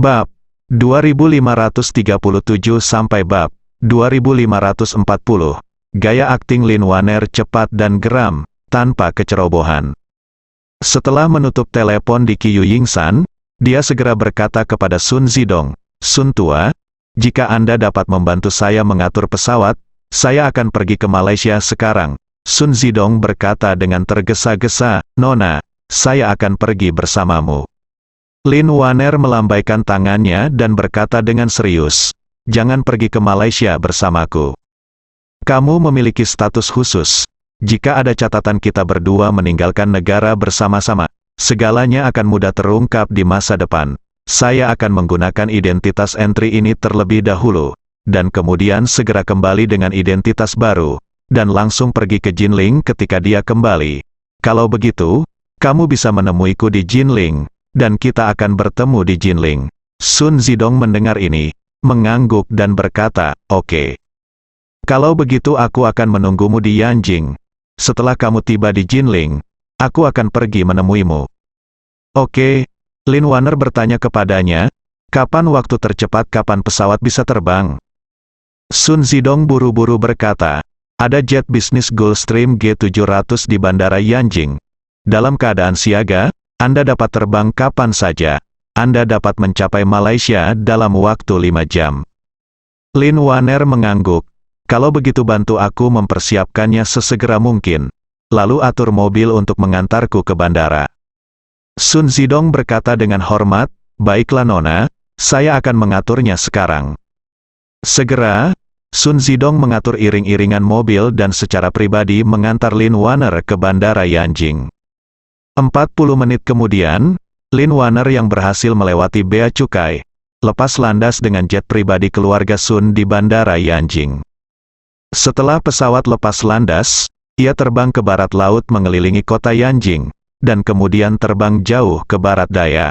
Bab 2537 sampai bab 2540. Gaya akting Lin Waner cepat dan geram, tanpa kecerobohan. Setelah menutup telepon di Qiu Yingsan, dia segera berkata kepada Sun Zidong, "Sun Tua, jika Anda dapat membantu saya mengatur pesawat, saya akan pergi ke Malaysia sekarang." Sun Zidong berkata dengan tergesa-gesa, "Nona, saya akan pergi bersamamu." Lin Waner melambaikan tangannya dan berkata dengan serius, "Jangan pergi ke Malaysia bersamaku. Kamu memiliki status khusus. Jika ada catatan kita berdua meninggalkan negara bersama-sama, segalanya akan mudah terungkap di masa depan. Saya akan menggunakan identitas entry ini terlebih dahulu, dan kemudian segera kembali dengan identitas baru, dan langsung pergi ke Jinling ketika dia kembali. Kalau begitu, kamu bisa menemuiku di Jinling, dan kita akan bertemu di Jinling." Sun Zidong mendengar ini, mengangguk dan berkata, "Oke. Kalau begitu aku akan menunggumu di Yanjing. Setelah kamu tiba di Jinling, aku akan pergi menemuimu." "Oke." Lin Waner bertanya kepadanya, "Kapan waktu tercepat kapan pesawat bisa terbang?" Sun Zidong buru-buru berkata, "Ada jet bisnis Gulfstream G700 di Bandara Yanjing. Dalam keadaan siaga, Anda dapat terbang kapan saja. Anda dapat mencapai Malaysia dalam waktu 5 jam. Lin Waner mengangguk. "Kalau begitu bantu aku mempersiapkannya sesegera mungkin. Lalu atur mobil untuk mengantarku ke bandara." Sun Zidong berkata dengan hormat, "Baiklah Nona, saya akan mengaturnya sekarang." Segera, Sun Zidong mengatur iring-iringan mobil dan secara pribadi mengantar Lin Waner ke bandara Yanjing. 40 menit kemudian, Lin Waner yang berhasil melewati bea cukai, lepas landas dengan jet pribadi keluarga Sun di bandara Yanjing. Setelah pesawat lepas landas, ia terbang ke barat laut mengelilingi kota Yanjing, dan kemudian terbang jauh ke barat daya.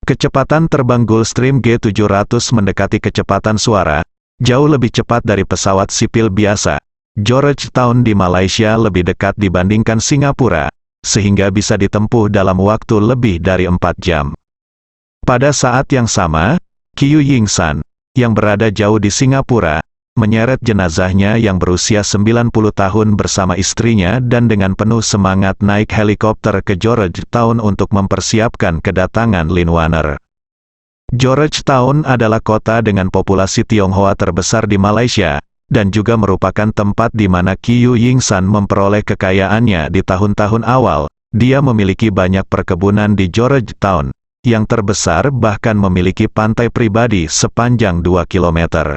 Kecepatan terbang Gulfstream G700 mendekati kecepatan suara, jauh lebih cepat dari pesawat sipil biasa. Georgetown di Malaysia lebih dekat dibandingkan Singapura, sehingga bisa ditempuh dalam waktu lebih dari 4 jam. Pada saat yang sama, Qiu Yingsan, yang berada jauh di Singapura, menyeret jenazahnya yang berusia 90 tahun bersama istrinya dan dengan penuh semangat naik helikopter ke Georgetown untuk mempersiapkan kedatangan Lin Waner. Georgetown adalah kota dengan populasi Tionghoa terbesar di Malaysia, dan juga merupakan tempat di mana Qiu Yingsan memperoleh kekayaannya di tahun-tahun awal. Dia memiliki banyak perkebunan di Georgetown, yang terbesar bahkan memiliki pantai pribadi sepanjang 2 kilometer.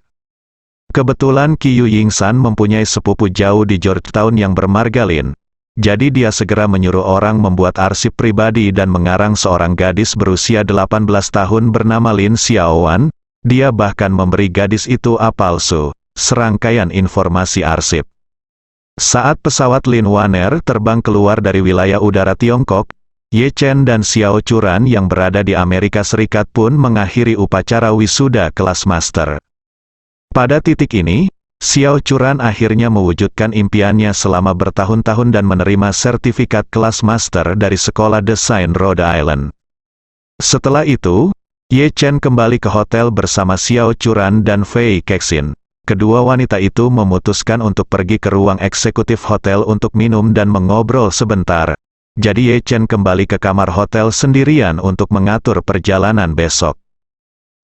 Kebetulan Qiu Yingsan mempunyai sepupu jauh di Georgetown yang bermarga Lin. Jadi dia segera menyuruh orang membuat arsip pribadi dan mengarang seorang gadis berusia 18 tahun bernama Lin Xiaowan. Dia bahkan memberi gadis itu palsu, serangkaian informasi arsip. Saat pesawat Lin Waner terbang keluar dari wilayah udara Tiongkok, Ye Chen dan Xiao Churan yang berada di Amerika Serikat pun mengakhiri upacara wisuda kelas master. Pada titik ini, Xiao Churan akhirnya mewujudkan impiannya selama bertahun-tahun dan menerima sertifikat kelas master dari Sekolah Desain Rhode Island. Setelah itu, Ye Chen kembali ke hotel bersama Xiao Churan dan Fei Kexin. Kedua wanita itu memutuskan untuk pergi ke ruang eksekutif hotel untuk minum dan mengobrol sebentar. Jadi Ye Chen kembali ke kamar hotel sendirian untuk mengatur perjalanan besok.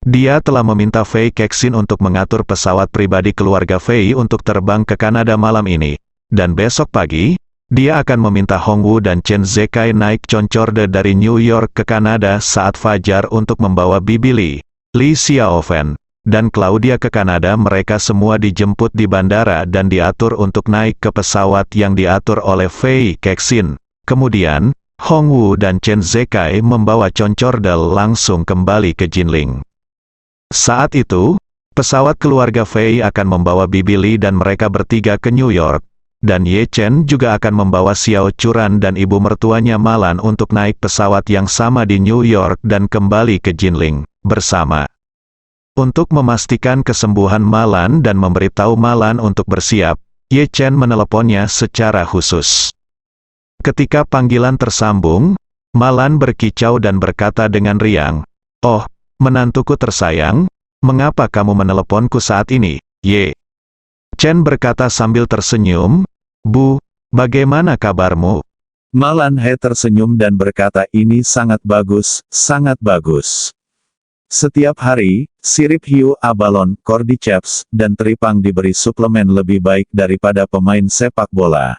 Dia telah meminta Fei Kexin untuk mengatur pesawat pribadi keluarga Fei untuk terbang ke Kanada malam ini. Dan besok pagi, dia akan meminta Hongwu dan Chen Zekai naik Concorde dari New York ke Kanada saat fajar untuk membawa Bibi Li Xiaofen, dan Claudia ke Kanada. Mereka semua dijemput di bandara dan diatur untuk naik ke pesawat yang diatur oleh Fei Kexin. Kemudian, Hongwu dan Chen Zekai membawa Concorde langsung kembali ke Jinling. Saat itu, pesawat keluarga Fei akan membawa Bibi Li dan mereka bertiga ke New York, dan Ye Chen juga akan membawa Xiao Churan dan ibu mertuanya Malan untuk naik pesawat yang sama di New York dan kembali ke Jinling bersama. Untuk memastikan kesembuhan Malan dan memberitahu Malan untuk bersiap, Ye Chen meneleponnya secara khusus. Ketika panggilan tersambung, Malan berkicau dan berkata dengan riang, "Oh, menantuku tersayang, mengapa kamu meneleponku saat ini, Ye? Chen berkata sambil tersenyum, Bu, bagaimana kabarmu? Malan He tersenyum dan berkata ini sangat bagus, sangat bagus. Setiap hari, sirip hiu abalon, cordyceps, dan teripang diberi suplemen lebih baik daripada pemain sepak bola.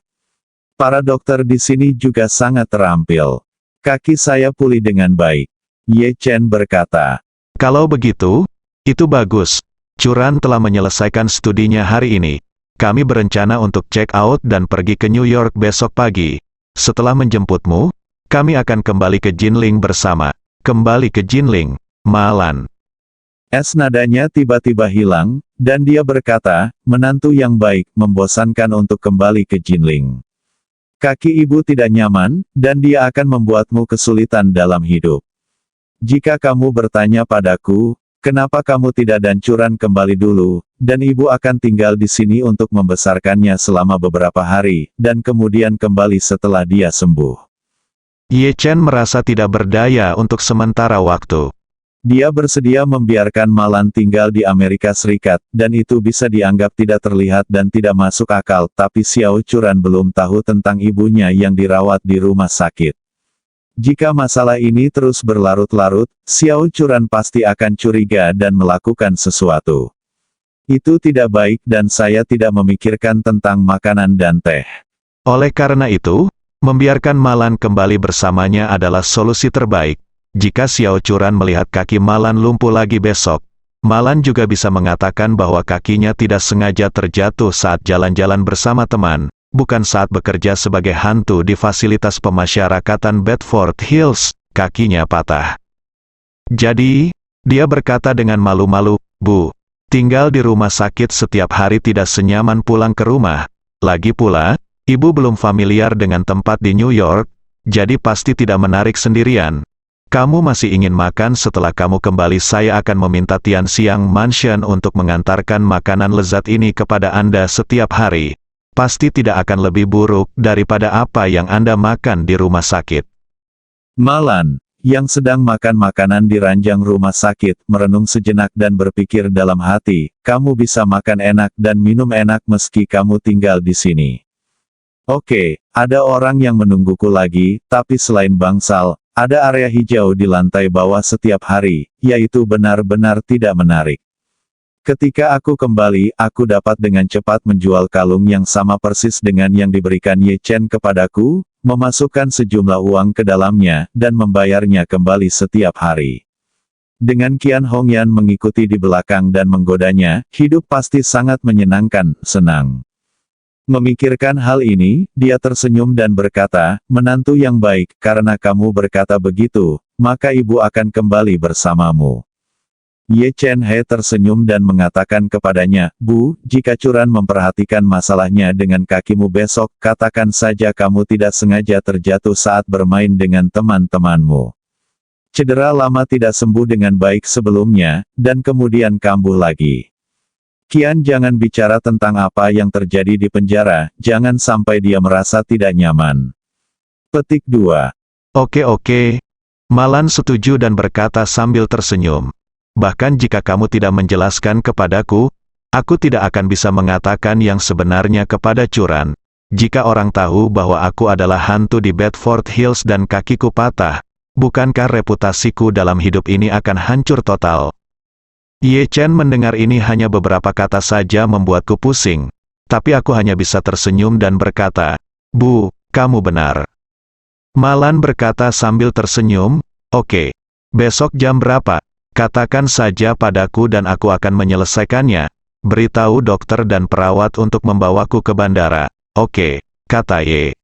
Para dokter di sini juga sangat terampil. Kaki saya pulih dengan baik. Ye Chen berkata. Kalau begitu, itu bagus. Churan telah menyelesaikan studinya hari ini. Kami berencana untuk check out dan pergi ke New York besok pagi. Setelah menjemputmu, kami akan kembali ke Jinling bersama. Kembali ke Jinling, Malan. Nadanya tiba-tiba hilang, dan dia berkata, menantu yang baik, membosankan untuk kembali ke Jinling. Kaki ibu tidak nyaman, dan dia akan membuatmu kesulitan dalam hidup. Jika kamu bertanya padaku, kenapa kamu tidak dan Churan kembali dulu, dan ibu akan tinggal di sini untuk membesarkannya selama beberapa hari, dan kemudian kembali setelah dia sembuh. Ye Chen merasa tidak berdaya untuk sementara waktu. Dia bersedia membiarkan Malan tinggal di Amerika Serikat, dan itu bisa dianggap tidak terlihat dan tidak masuk akal, tapi Xiao Churan belum tahu tentang ibunya yang dirawat di rumah sakit. Jika masalah ini terus berlarut-larut, Xiao Churan pasti akan curiga dan melakukan sesuatu. Itu tidak baik dan saya tidak memikirkan tentang makanan dan teh. Oleh karena itu, membiarkan Malan kembali bersamanya adalah solusi terbaik. Jika Xiao Churan melihat kaki Malan lumpuh lagi besok, Malan juga bisa mengatakan bahwa kakinya tidak sengaja terjatuh saat jalan-jalan bersama teman, bukan saat bekerja sebagai hantu di fasilitas pemasyarakatan Bedford Hills, kakinya patah. Jadi, dia berkata dengan malu-malu, Bu, tinggal di rumah sakit setiap hari tidak senyaman pulang ke rumah. Lagi pula, ibu belum familiar dengan tempat di New York, jadi pasti tidak menarik sendirian. Kamu masih ingin makan setelah kamu kembali saya akan meminta Tian Xiang Mansion untuk mengantarkan makanan lezat ini kepada Anda setiap hari. Pasti tidak akan lebih buruk daripada apa yang Anda makan di rumah sakit. Malan, yang sedang makan makanan di ranjang rumah sakit, merenung sejenak dan berpikir dalam hati, kamu bisa makan enak dan minum enak meski kamu tinggal di sini. Oke, ada orang yang menungguku lagi, tapi selain bangsal, ada area hijau di lantai bawah setiap hari, yaitu benar-benar tidak menarik. Ketika aku kembali, aku dapat dengan cepat menjual kalung yang sama persis dengan yang diberikan Ye Chen kepadaku, memasukkan sejumlah uang ke dalamnya, dan membayarnya kembali setiap hari. Dengan Qian Hongyan mengikuti di belakang dan menggodanya, hidup pasti sangat menyenangkan, senang. Memikirkan hal ini, dia tersenyum dan berkata, menantu yang baik, karena kamu berkata begitu, maka ibu akan kembali bersamamu. Ye Chen He tersenyum dan mengatakan kepadanya, Bu, jika Churan memperhatikan masalahnya dengan kakimu besok, katakan saja kamu tidak sengaja terjatuh saat bermain dengan teman-temanmu. Cedera lama tidak sembuh dengan baik sebelumnya, dan kemudian kambuh lagi. Qian jangan bicara tentang apa yang terjadi di penjara, jangan sampai dia merasa tidak nyaman. Petik 2. Oke. Malan setuju dan berkata sambil tersenyum. Bahkan jika kamu tidak menjelaskan kepadaku, aku tidak akan bisa mengatakan yang sebenarnya kepada Churan. Jika orang tahu bahwa aku adalah hantu di Bedford Hills dan kakiku patah, bukankah reputasiku dalam hidup ini akan hancur total? Ye Chen mendengar ini hanya beberapa kata saja membuatku pusing, tapi aku hanya bisa tersenyum dan berkata, Bu, kamu benar. Malan berkata sambil tersenyum, oke. Besok jam berapa? Katakan saja padaku dan aku akan menyelesaikannya. Beritahu dokter dan perawat untuk membawaku ke bandara. Oke, kata Ye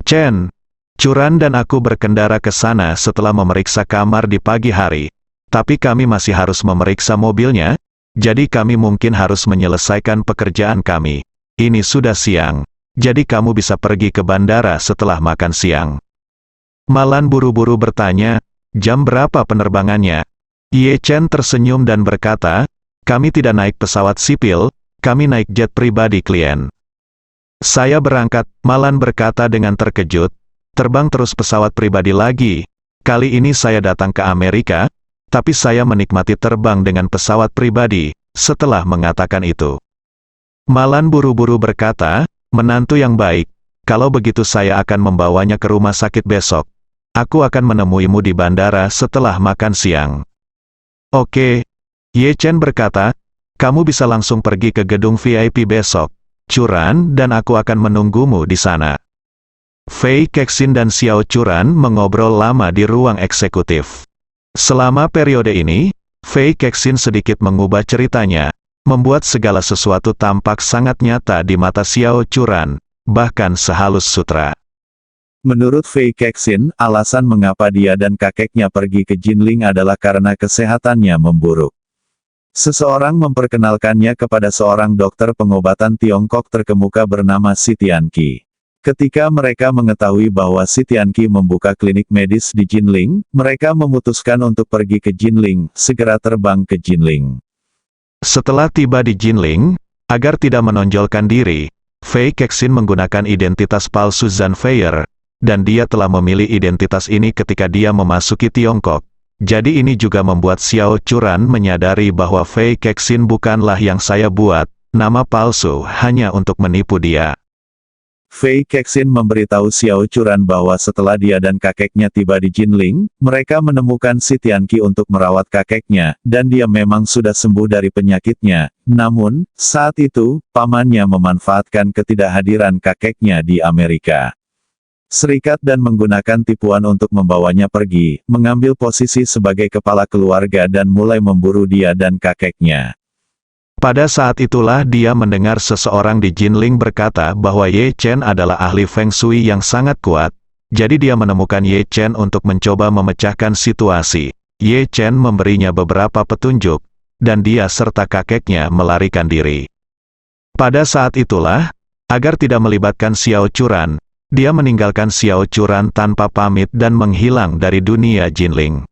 Chen. Churan dan aku berkendara ke sana setelah memeriksa kamar di pagi hari. Tapi kami masih harus memeriksa mobilnya, jadi kami mungkin harus menyelesaikan pekerjaan kami. Ini sudah siang, jadi kamu bisa pergi ke bandara setelah makan siang. Malan buru-buru bertanya, jam berapa penerbangannya? Ye Chen tersenyum dan berkata, kami tidak naik pesawat sipil, kami naik jet pribadi klien. Saya berangkat, Malan berkata dengan terkejut, terbang terus pesawat pribadi lagi. Kali ini saya datang ke Amerika, tapi saya menikmati terbang dengan pesawat pribadi." Setelah mengatakan itu, Malan buru-buru berkata, "Menantu yang baik, kalau begitu saya akan membawanya ke rumah sakit besok. Aku akan menemuimu di bandara setelah makan siang." "Oke," Ye Chen berkata, "kamu bisa langsung pergi ke gedung VIP besok, Churan, dan aku akan menunggumu di sana." Fei Kexin dan Xiao Churan mengobrol lama di ruang eksekutif. Selama periode ini, Fei Kexin sedikit mengubah ceritanya, membuat segala sesuatu tampak sangat nyata di mata Xiao Churan, bahkan sehalus sutra. Menurut Fei Kexin, alasan mengapa dia dan kakeknya pergi ke Jinling adalah karena kesehatannya memburuk. Seseorang memperkenalkannya kepada seorang dokter pengobatan Tiongkok terkemuka bernama Si Tianqi. Ketika mereka mengetahui bahwa Si Tianqi membuka klinik medis di Jinling, mereka memutuskan untuk pergi ke Jinling, segera terbang ke Jinling. Setelah tiba di Jinling, agar tidak menonjolkan diri, Fei Kexin menggunakan identitas palsu Zhan Feier, dan dia telah memilih identitas ini ketika dia memasuki Tiongkok. Jadi ini juga membuat Xiao Churan menyadari bahwa Fei Kexin bukanlah yang saya buat, nama palsu hanya untuk menipu dia. Fei Kexin memberitahu Xiao Churan bahwa setelah dia dan kakeknya tiba di Jinling, mereka menemukan Si Tianqi untuk merawat kakeknya, dan dia memang sudah sembuh dari penyakitnya. Namun, saat itu, pamannya memanfaatkan ketidakhadiran kakeknya di Amerika Serikat dan menggunakan tipuan untuk membawanya pergi, mengambil posisi sebagai kepala keluarga dan mulai memburu dia dan kakeknya. Pada saat itulah dia mendengar seseorang di Jinling berkata bahwa Ye Chen adalah ahli Feng Shui yang sangat kuat, jadi dia menemukan Ye Chen untuk mencoba memecahkan situasi. Ye Chen memberinya beberapa petunjuk, dan dia serta kakeknya melarikan diri. Pada saat itulah, agar tidak melibatkan Xiao Churan, dia meninggalkan Xiao Churan tanpa pamit dan menghilang dari dunia Jinling.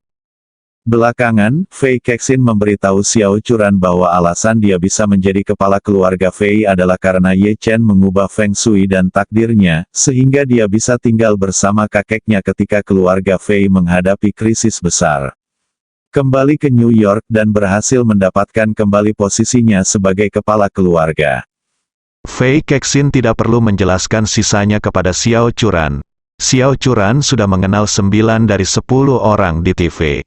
Belakangan, Fei Kexin memberitahu Xiao Churan bahwa alasan dia bisa menjadi kepala keluarga Fei adalah karena Ye Chen mengubah Feng Shui dan takdirnya, sehingga dia bisa tinggal bersama kakeknya ketika keluarga Fei menghadapi krisis besar. Kembali ke New York dan berhasil mendapatkan kembali posisinya sebagai kepala keluarga. Fei Kexin tidak perlu menjelaskan sisanya kepada Xiao Churan. Xiao Churan sudah mengenal 9 dari 10 orang di TV.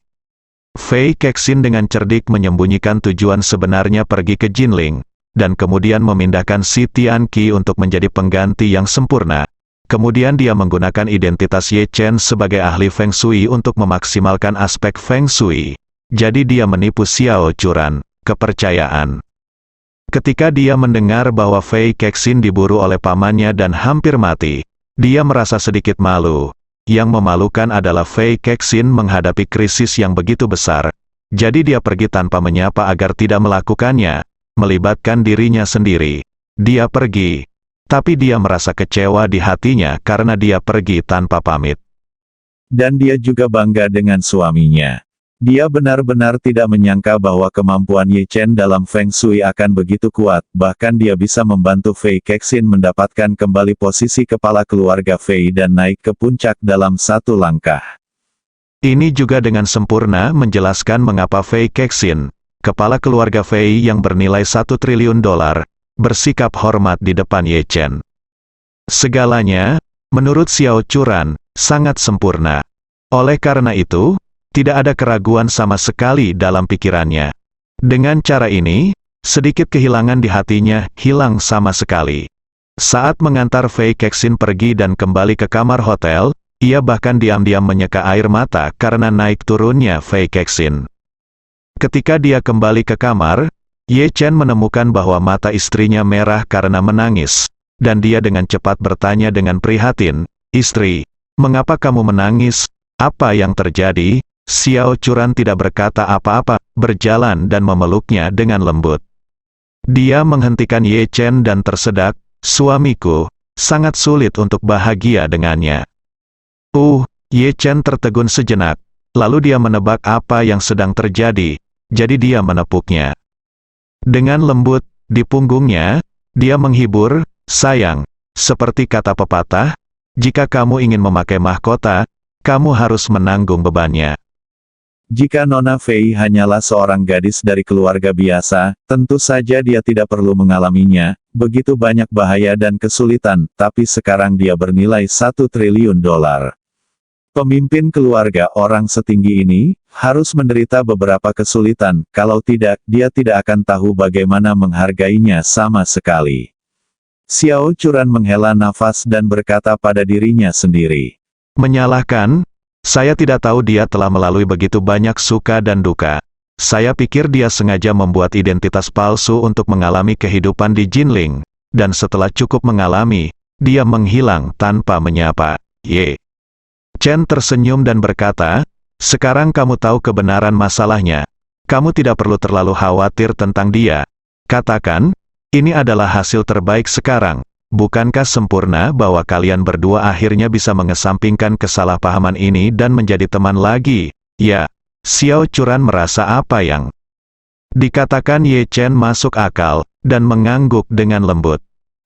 Fei Kexin dengan cerdik menyembunyikan tujuan sebenarnya pergi ke Jinling, dan kemudian memindahkan Si Tianqi untuk menjadi pengganti yang sempurna. Kemudian dia menggunakan identitas Ye Chen sebagai ahli Feng Shui untuk memaksimalkan aspek Feng Shui. Jadi dia menipu Xiao Churan, kepercayaan. Ketika dia mendengar bahwa Fei Kexin diburu oleh pamannya dan hampir mati, dia merasa sedikit malu. Yang memalukan adalah Fei Kexin menghadapi krisis yang begitu besar, jadi dia pergi tanpa menyapa agar tidak melakukannya, melibatkan dirinya sendiri. Dia pergi, tapi dia merasa kecewa di hatinya karena dia pergi tanpa pamit. Dan dia juga bangga dengan suaminya. Dia benar-benar tidak menyangka bahwa kemampuan Ye Chen dalam Feng Shui akan begitu kuat, bahkan dia bisa membantu Fei Kexin mendapatkan kembali posisi kepala keluarga Fei dan naik ke puncak dalam satu langkah. Ini juga dengan sempurna menjelaskan mengapa Fei Kexin, kepala keluarga Fei yang bernilai $1 triliun, bersikap hormat di depan Ye Chen. Segalanya, menurut Xiao Churan, sangat sempurna. Oleh karena itu, tidak ada keraguan sama sekali dalam pikirannya. Dengan cara ini, sedikit kehilangan di hatinya hilang sama sekali. Saat mengantar Fei Kexin pergi dan kembali ke kamar hotel, ia bahkan diam-diam menyeka air mata karena naik turunnya Fei Kexin. Ketika dia kembali ke kamar, Ye Chen menemukan bahwa mata istrinya merah karena menangis, dan dia dengan cepat bertanya dengan prihatin, "Istri, mengapa kamu menangis? Apa yang terjadi?" Xiao Churan tidak berkata apa-apa, berjalan dan memeluknya dengan lembut. Dia menghentikan Ye Chen dan tersedak, "Suamiku, sangat sulit untuk bahagia dengannya." Ye Chen tertegun sejenak, lalu dia menebak apa yang sedang terjadi, jadi dia menepuknya. Dengan lembut, di punggungnya, dia menghibur, "Sayang, seperti kata pepatah, jika kamu ingin memakai mahkota, kamu harus menanggung bebannya." Jika Nona Fei hanyalah seorang gadis dari keluarga biasa, tentu saja dia tidak perlu mengalaminya, begitu banyak bahaya dan kesulitan, tapi sekarang dia bernilai 1 triliun dolar. Pemimpin keluarga orang setinggi ini, harus menderita beberapa kesulitan, kalau tidak, dia tidak akan tahu bagaimana menghargainya sama sekali. Xiao Churan menghela nafas dan berkata pada dirinya sendiri. Menyalahkan? Saya tidak tahu dia telah melalui begitu banyak suka dan duka. Saya pikir dia sengaja membuat identitas palsu untuk mengalami kehidupan di Jinling, dan setelah cukup mengalami, dia menghilang tanpa menyapa. Ye. Chen tersenyum dan berkata, sekarang kamu tahu kebenaran masalahnya. Kamu tidak perlu terlalu khawatir tentang dia. Katakan, ini adalah hasil terbaik sekarang. Bukankah sempurna bahwa kalian berdua akhirnya bisa mengesampingkan kesalahpahaman ini dan menjadi teman lagi? Ya, Xiao Churan merasa apa yang dikatakan Ye Chen masuk akal, dan mengangguk dengan lembut.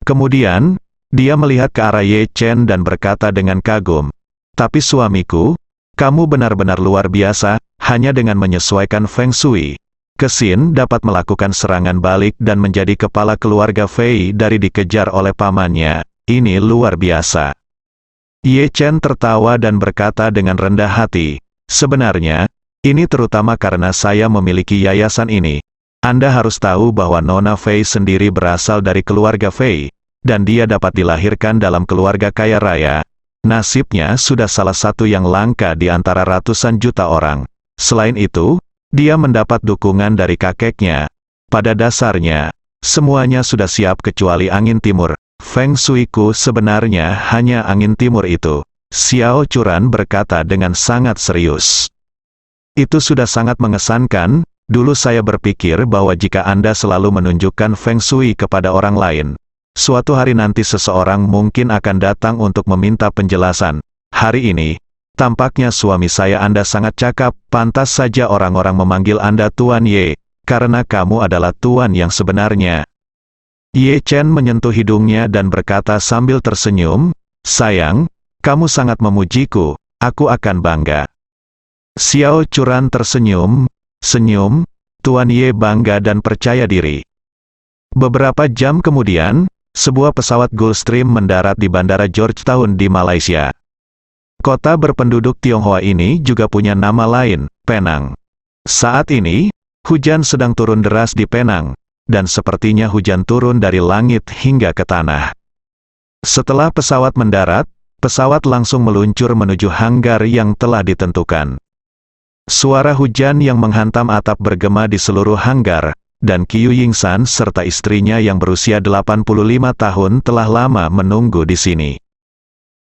Kemudian, dia melihat ke arah Ye Chen dan berkata dengan kagum, tapi suamiku, kamu benar-benar luar biasa, hanya dengan menyesuaikan Feng Shui. Kesin dapat melakukan serangan balik dan menjadi kepala keluarga Fei dari dikejar oleh pamannya. Ini luar biasa. Ye Chen tertawa dan berkata dengan rendah hati, sebenarnya, ini terutama karena saya memiliki yayasan ini. Anda harus tahu bahwa Nona Fei sendiri berasal dari keluarga Fei, dan dia dapat dilahirkan dalam keluarga kaya raya. Nasibnya sudah salah satu yang langka di antara ratusan juta orang. Selain itu, dia mendapat dukungan dari kakeknya. Pada dasarnya, semuanya sudah siap kecuali angin timur. Feng Shui-ku sebenarnya hanya angin timur itu. Xiao Churan berkata dengan sangat serius. Itu sudah sangat mengesankan. Dulu saya berpikir bahwa jika Anda selalu menunjukkan Feng Shui kepada orang lain, suatu hari nanti seseorang mungkin akan datang untuk meminta penjelasan. Hari ini, tampaknya suami saya Anda sangat cakap, pantas saja orang-orang memanggil Anda Tuan Ye, karena kamu adalah Tuan yang sebenarnya. Ye Chen menyentuh hidungnya dan berkata sambil tersenyum, sayang, kamu sangat memujiku, aku akan bangga. Xiao Churan tersenyum, senyum, Tuan Ye bangga dan percaya diri. Beberapa jam kemudian, sebuah pesawat Gulfstream mendarat di Bandara Georgetown di Malaysia. Kota berpenduduk Tionghoa ini juga punya nama lain, Penang. Saat ini, hujan sedang turun deras di Penang, dan sepertinya hujan turun dari langit hingga ke tanah. Setelah pesawat mendarat, pesawat langsung meluncur menuju hanggar yang telah ditentukan. Suara hujan yang menghantam atap bergema di seluruh hanggar, dan Qiu Yingsan serta istrinya yang berusia 85 tahun telah lama menunggu di sini.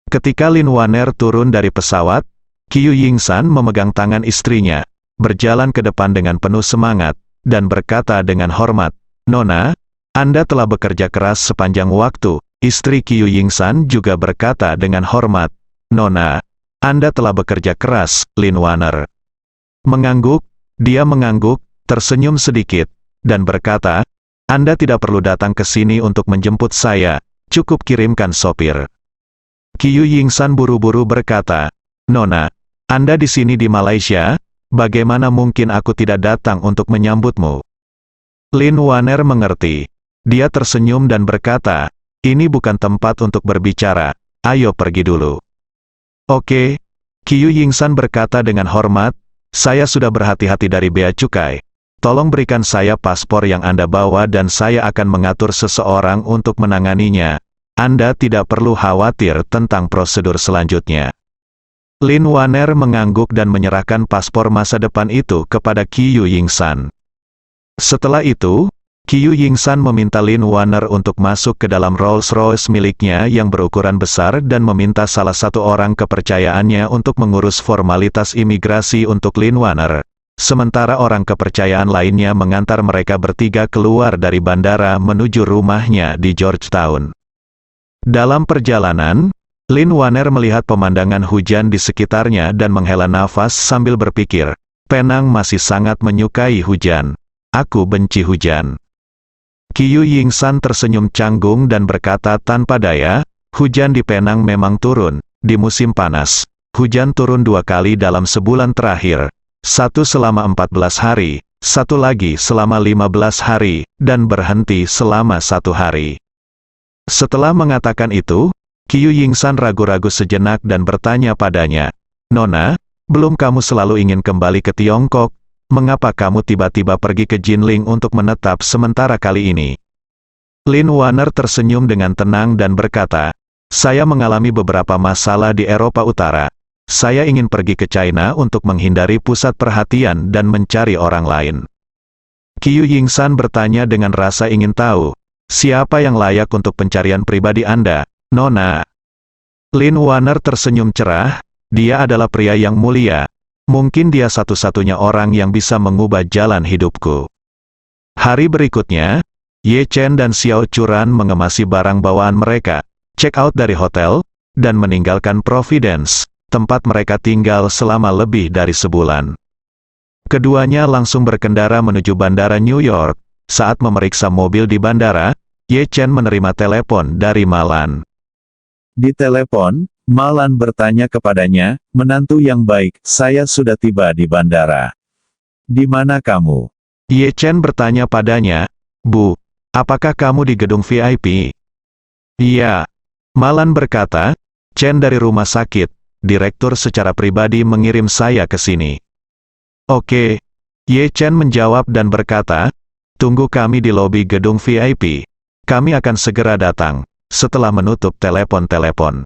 Ketika Lin Waner turun dari pesawat, Qiu Yingsan memegang tangan istrinya, berjalan ke depan dengan penuh semangat, dan berkata dengan hormat, Nona, Anda telah bekerja keras sepanjang waktu. Istri Qiu Yingsan juga berkata dengan hormat, Nona, Anda telah bekerja keras, Lin Waner. Mengangguk, dia mengangguk, tersenyum sedikit, dan berkata, Anda tidak perlu datang ke sini untuk menjemput saya, cukup kirimkan sopir. Qiu Yingsan buru-buru berkata, Nona, Anda di sini di Malaysia, bagaimana mungkin aku tidak datang untuk menyambutmu? Lin Waner mengerti. Dia tersenyum dan berkata, ini bukan tempat untuk berbicara, ayo pergi dulu. Oke, Qiu Yingsan berkata dengan hormat, saya sudah berhati-hati dari bea cukai. Tolong berikan saya paspor yang Anda bawa dan saya akan mengatur seseorang untuk menanganinya. Anda tidak perlu khawatir tentang prosedur selanjutnya. Lin Waner mengangguk dan menyerahkan paspor masa depan itu kepada Qiu Yingsan. Setelah itu, Qiu Yingsan meminta Lin Waner untuk masuk ke dalam Rolls-Royce miliknya yang berukuran besar dan meminta salah satu orang kepercayaannya untuk mengurus formalitas imigrasi untuk Lin Waner. Sementara orang kepercayaan lainnya mengantar mereka bertiga keluar dari bandara menuju rumahnya di Georgetown. Dalam perjalanan, Lin Waner melihat pemandangan hujan di sekitarnya dan menghela nafas sambil berpikir, Penang masih sangat menyukai hujan. Aku benci hujan. Qiu Yingsan tersenyum canggung dan berkata tanpa daya, hujan di Penang memang turun, di musim panas. Hujan turun 2 kali dalam sebulan terakhir, satu selama 14 hari, satu lagi selama 15 hari, dan berhenti selama 1 hari. Setelah mengatakan itu, Qiu Yingsan ragu-ragu sejenak dan bertanya padanya, "Nona, belum kamu selalu ingin kembali ke Tiongkok? Mengapa kamu tiba-tiba pergi ke Jinling untuk menetap sementara kali ini?" Lin Wanner tersenyum dengan tenang dan berkata, "Saya mengalami beberapa masalah di Eropa Utara. Saya ingin pergi ke China untuk menghindari pusat perhatian dan mencari orang lain." Qiu Yingsan bertanya dengan rasa ingin tahu, "Siapa yang layak untuk pencarian pribadi Anda, Nona?" Lin Wanner tersenyum cerah, "Dia adalah pria yang mulia. Mungkin dia satu-satunya orang yang bisa mengubah jalan hidupku." Hari berikutnya, Ye Chen dan Xiao Churan mengemasi barang bawaan mereka, check out dari hotel, dan meninggalkan Providence, tempat mereka tinggal selama lebih dari sebulan. Keduanya langsung berkendara menuju bandara New York. Saat memeriksa mobil di bandara, Ye Chen menerima telepon dari Malan. Di telepon, Malan bertanya kepadanya, "Menantu yang baik, saya sudah tiba di bandara. Di mana kamu?" Ye Chen bertanya padanya, "Bu, apakah kamu di gedung VIP?" "Iya." Malan berkata, "Chen dari rumah sakit. Direktur secara pribadi mengirim saya ke sini." "Oke." Ye Chen menjawab dan berkata, "Tunggu kami di lobi gedung VIP. Kami akan segera datang." Setelah menutup telepon-telepon,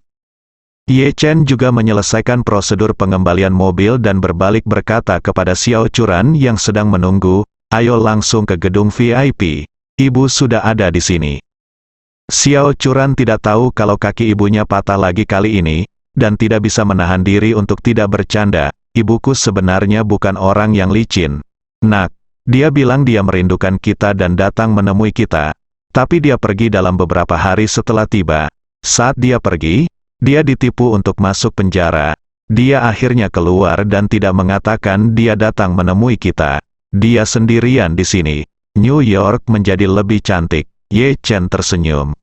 Ye Chen juga menyelesaikan prosedur pengembalian mobil dan berbalik berkata kepada Xiao Churan yang sedang menunggu, "Ayo langsung ke gedung VIP. Ibu sudah ada di sini." Xiao Churan tidak tahu kalau kaki ibunya patah lagi kali ini, dan tidak bisa menahan diri untuk tidak bercanda. "Ibuku sebenarnya bukan orang yang licin, Nak. Dia bilang dia merindukan kita dan datang menemui kita. Tapi dia pergi dalam beberapa hari setelah tiba. Saat dia pergi, dia ditipu untuk masuk penjara. Dia akhirnya keluar dan tidak mengatakan dia datang menemui kita. Dia sendirian di sini. New York menjadi lebih cantik." Ye Chen tersenyum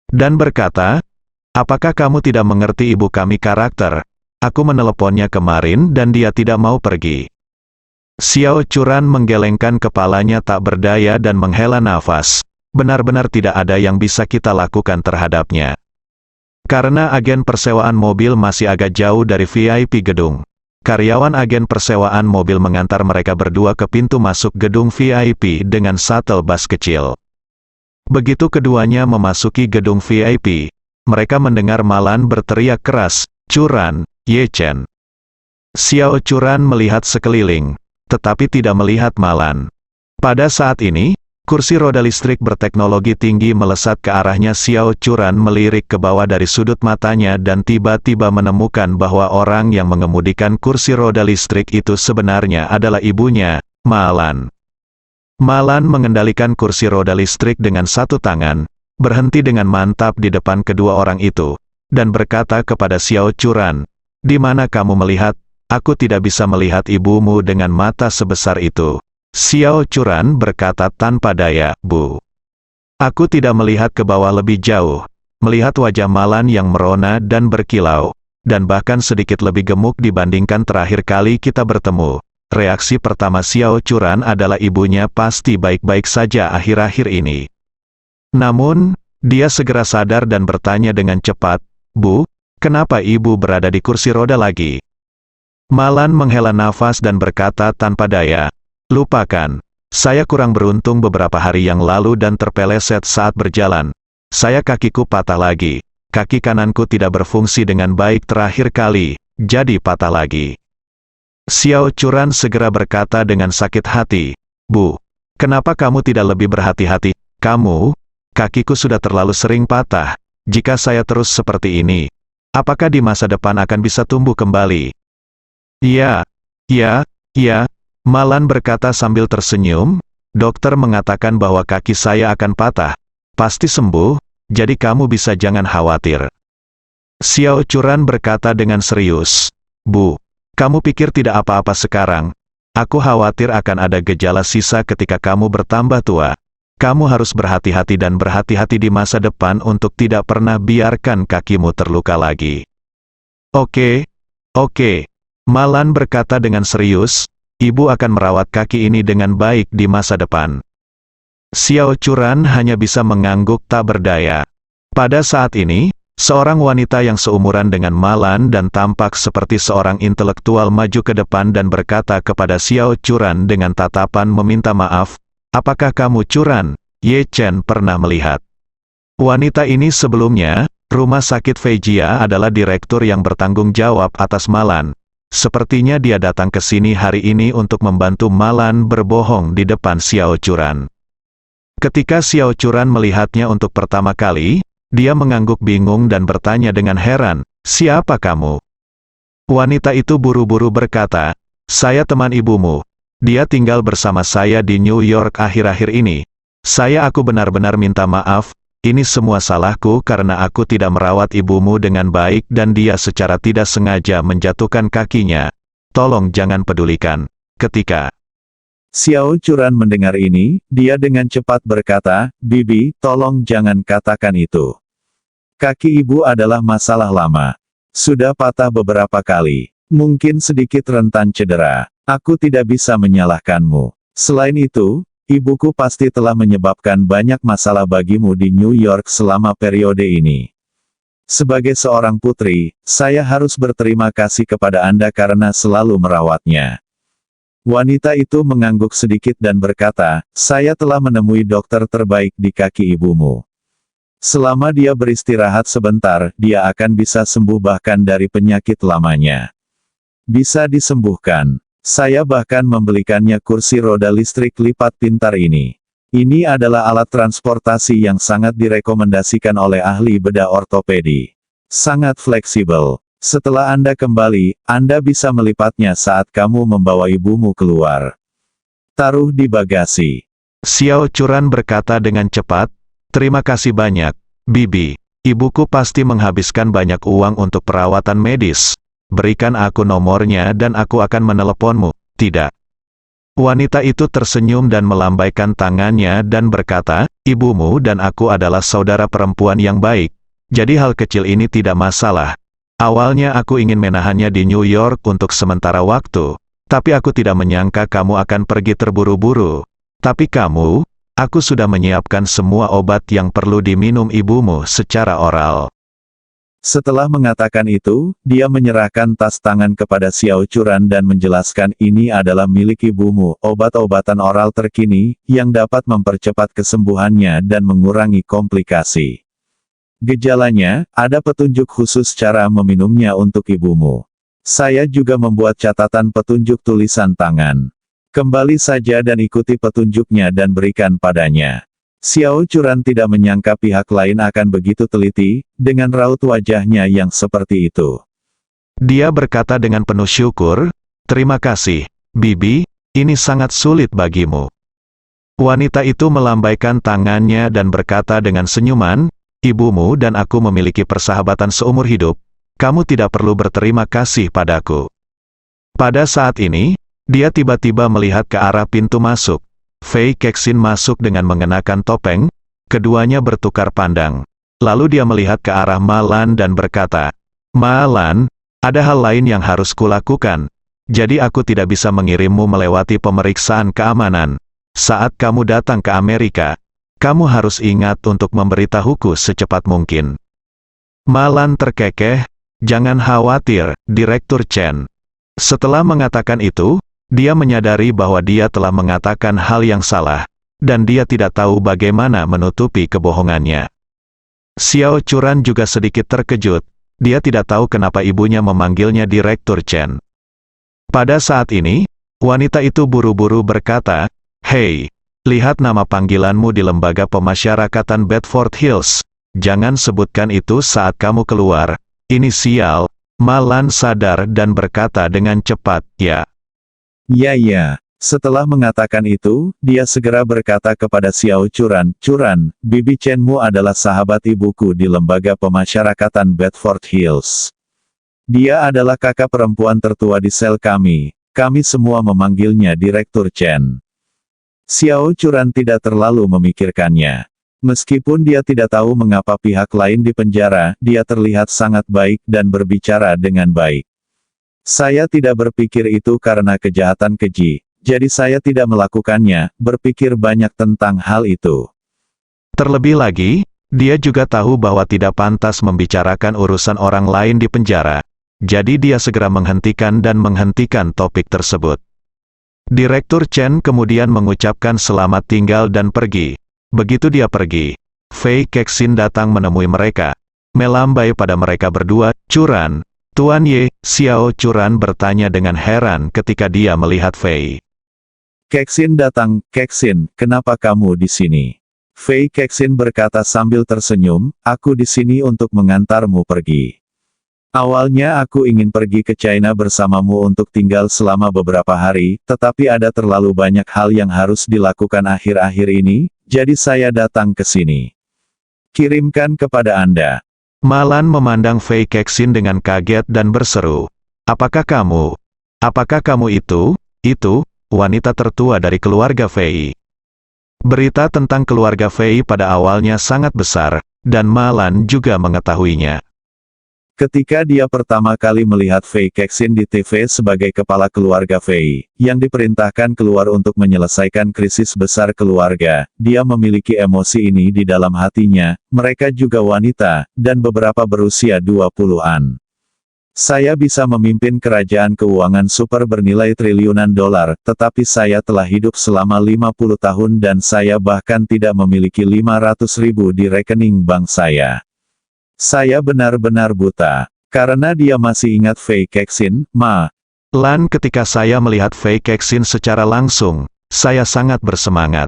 dan berkata, "Apakah kamu tidak mengerti ibu kami karakter? Aku meneleponnya kemarin dan dia tidak mau pergi." Xiao Churan menggelengkan kepalanya tak berdaya dan menghela nafas. Benar-benar tidak ada yang bisa kita lakukan terhadapnya. Karena agen persewaan mobil masih agak jauh dari VIP gedung. Karyawan agen persewaan mobil mengantar mereka berdua ke pintu masuk gedung VIP dengan shuttle bus kecil. Begitu keduanya memasuki gedung VIP, mereka mendengar Malan berteriak keras, "Churan, Ye Chen." Xiao Churan melihat sekeliling, tetapi tidak melihat Malan. Pada saat ini, kursi roda listrik berteknologi tinggi melesat ke arahnya. Xiao Churan melirik ke bawah dari sudut matanya dan tiba-tiba menemukan bahwa orang yang mengemudikan kursi roda listrik itu sebenarnya adalah ibunya, Malan. Malan mengendalikan kursi roda listrik dengan satu tangan, berhenti dengan mantap di depan kedua orang itu, dan berkata kepada Xiao Churan, "Di mana kamu melihat? Aku tidak bisa melihat ibumu dengan mata sebesar itu." Xiao Churan berkata tanpa daya, "Bu. Aku tidak melihat ke bawah lebih jauh." Melihat wajah Malan yang merona dan berkilau, dan bahkan sedikit lebih gemuk dibandingkan terakhir kali kita bertemu. Reaksi pertama Xiao Churan adalah ibunya pasti baik-baik saja akhir-akhir ini. Namun, dia segera sadar dan bertanya dengan cepat, "Bu, kenapa ibu berada di kursi roda lagi?" Malan menghela nafas dan berkata tanpa daya, "Lupakan. Saya kurang beruntung beberapa hari yang lalu dan terpeleset saat berjalan. Kakiku patah lagi. Kaki kananku tidak berfungsi dengan baik terakhir kali, jadi patah lagi." Xiao Churan segera berkata dengan sakit hati, "Bu, kenapa kamu tidak lebih berhati-hati? Kakiku sudah terlalu sering patah. Jika saya terus seperti ini, apakah di masa depan akan bisa tumbuh kembali?" "Ya, Malan berkata sambil tersenyum, "Dokter mengatakan bahwa kaki saya akan patah. Pasti sembuh, jadi kamu bisa jangan khawatir." Xiao Churan berkata dengan serius, "Bu, kamu pikir tidak apa-apa sekarang? Aku khawatir akan ada gejala sisa ketika kamu bertambah tua. Kamu harus berhati-hati dan berhati-hati di masa depan untuk tidak pernah biarkan kakimu terluka lagi." Oke. Malan berkata dengan serius, ibu akan merawat kaki ini dengan baik di masa depan. Xiao Churan hanya bisa mengangguk tak berdaya. Pada saat ini, seorang wanita yang seumuran dengan Malan dan tampak seperti seorang intelektual maju ke depan dan berkata kepada Xiao Churan dengan tatapan meminta maaf, "Apakah kamu Churan? Ye Chen pernah melihat." Wanita ini sebelumnya, Rumah Sakit Feijia adalah direktur yang bertanggung jawab atas Malan. Sepertinya dia datang ke sini hari ini untuk membantu Malan berbohong di depan Xiao Churan. Ketika Xiao Churan melihatnya untuk pertama kali, dia mengangguk bingung dan bertanya dengan heran, "Siapa kamu?" Wanita itu buru-buru berkata, "Saya teman ibumu. Dia tinggal bersama saya di New York akhir-akhir ini. Aku benar-benar minta maaf, ini semua salahku karena aku tidak merawat ibumu dengan baik dan dia secara tidak sengaja menjatuhkan kakinya. Tolong jangan pedulikan." Ketika Xiao Churan mendengar ini, dia dengan cepat berkata, "Bibi, tolong jangan katakan itu. Kaki ibu adalah masalah lama. Sudah patah beberapa kali. Mungkin sedikit rentan cedera. Aku tidak bisa menyalahkanmu. Selain itu, ibuku pasti telah menyebabkan banyak masalah bagimu di New York selama periode ini. Sebagai seorang putri, saya harus berterima kasih kepada Anda karena selalu merawatnya." Wanita itu mengangguk sedikit dan berkata, "Saya telah menemui dokter terbaik di kaki ibumu. Selama dia beristirahat sebentar, dia akan bisa sembuh bahkan dari penyakit lamanya. Bisa disembuhkan. Saya bahkan membelikannya kursi roda listrik lipat pintar ini. Ini adalah alat transportasi yang sangat direkomendasikan oleh ahli bedah ortopedi. Sangat fleksibel. Setelah Anda kembali, Anda bisa melipatnya saat kamu membawa ibumu keluar. Taruh di bagasi." Xiao Churan berkata dengan cepat, "Terima kasih banyak, Bibi. Ibuku pasti menghabiskan banyak uang untuk perawatan medis. Berikan aku nomornya dan aku akan meneleponmu." "Tidak." Wanita itu tersenyum dan melambaikan tangannya dan berkata, "Ibumu dan aku adalah saudara perempuan yang baik. Jadi hal kecil ini tidak masalah. Awalnya aku ingin menahannya di New York untuk sementara waktu, tapi aku tidak menyangka kamu akan pergi terburu-buru. Tapi kamu, aku sudah menyiapkan semua obat yang perlu diminum ibumu secara oral." Setelah mengatakan itu, dia menyerahkan tas tangan kepada Xiao Churan dan menjelaskan ini adalah milik ibumu, obat-obatan oral terkini, yang dapat mempercepat kesembuhannya dan mengurangi komplikasi. Gejalanya, ada petunjuk khusus cara meminumnya untuk ibumu. Saya juga membuat catatan petunjuk tulisan tangan. Kembali saja dan ikuti petunjuknya dan berikan padanya. Xiao Churan tidak menyangka pihak lain akan begitu teliti, dengan raut wajahnya yang seperti itu. Dia berkata dengan penuh syukur, "Terima kasih, Bibi, ini sangat sulit bagimu." Wanita itu melambaikan tangannya dan berkata dengan senyuman, "Ibumu dan aku memiliki persahabatan seumur hidup, kamu tidak perlu berterima kasih padaku." Pada saat ini, dia tiba-tiba melihat ke arah pintu masuk. Fei Kexin masuk dengan mengenakan topeng, keduanya bertukar pandang. Lalu dia melihat ke arah Malan dan berkata, "Malan, ada hal lain yang harus kulakukan. Jadi aku tidak bisa mengirimmu melewati pemeriksaan keamanan. Saat kamu datang ke Amerika, kamu harus ingat untuk memberitahuku secepat mungkin." Malan terkekeh, "Jangan khawatir, Direktur Chen." Setelah mengatakan itu, dia menyadari bahwa dia telah mengatakan hal yang salah, dan dia tidak tahu bagaimana menutupi kebohongannya. Xiao Churan juga sedikit terkejut, dia tidak tahu kenapa ibunya memanggilnya Direktur Chen. Pada saat ini, wanita itu buru-buru berkata, "Hei, lihat nama panggilanmu di lembaga pemasyarakatan Bedford Hills. Jangan sebutkan itu saat kamu keluar." "Inisial." Malan sadar dan berkata dengan cepat, "Ya." Ya. Setelah mengatakan itu, dia segera berkata kepada Xiao Churan, "Churan, Bibi Chenmu adalah sahabat ibuku di lembaga pemasyarakatan Bedford Hills. Dia adalah kakak perempuan tertua di sel kami. Kami semua memanggilnya Direktur Chen." Xiao Churan tidak terlalu memikirkannya. Meskipun dia tidak tahu mengapa pihak lain di penjara, dia terlihat sangat baik dan berbicara dengan baik. Saya tidak berpikir itu karena kejahatan keji, jadi saya tidak melakukannya, berpikir banyak tentang hal itu. Terlebih lagi, dia juga tahu bahwa tidak pantas membicarakan urusan orang lain di penjara. Jadi dia segera menghentikan topik tersebut. Direktur Chen kemudian mengucapkan selamat tinggal dan pergi. Begitu dia pergi, Fei Kexin datang menemui mereka. Melambai pada mereka berdua, "Curan, Tuan Ye." Xiao Curan bertanya dengan heran ketika dia melihat Fei. Kexin datang, "Kexin, kenapa kamu di sini?" Fei Kexin berkata sambil tersenyum, "Aku di sini untuk mengantarmu pergi. Awalnya aku ingin pergi ke China bersamamu untuk tinggal selama beberapa hari, tetapi ada terlalu banyak hal yang harus dilakukan akhir-akhir ini, jadi saya datang ke sini. Kirimkan kepada Anda." Malan memandang Fei Kexin dengan kaget dan berseru, Apakah kamu itu, wanita tertua dari keluarga Fei?" Berita tentang keluarga Fei pada awalnya sangat besar, dan Malan juga mengetahuinya. Ketika dia pertama kali melihat Fei Kexin di TV sebagai kepala keluarga Fei, yang diperintahkan keluar untuk menyelesaikan krisis besar keluarga, dia memiliki emosi ini di dalam hatinya, mereka juga wanita, dan beberapa berusia 20-an. Saya bisa memimpin kerajaan keuangan super bernilai triliunan dolar, tetapi saya telah hidup selama 50 tahun dan saya bahkan tidak memiliki 500.000 di rekening bank saya. Saya benar-benar buta. Karena dia masih ingat Fei Kexin, Lan ketika saya melihat Fei Kexin secara langsung, saya sangat bersemangat.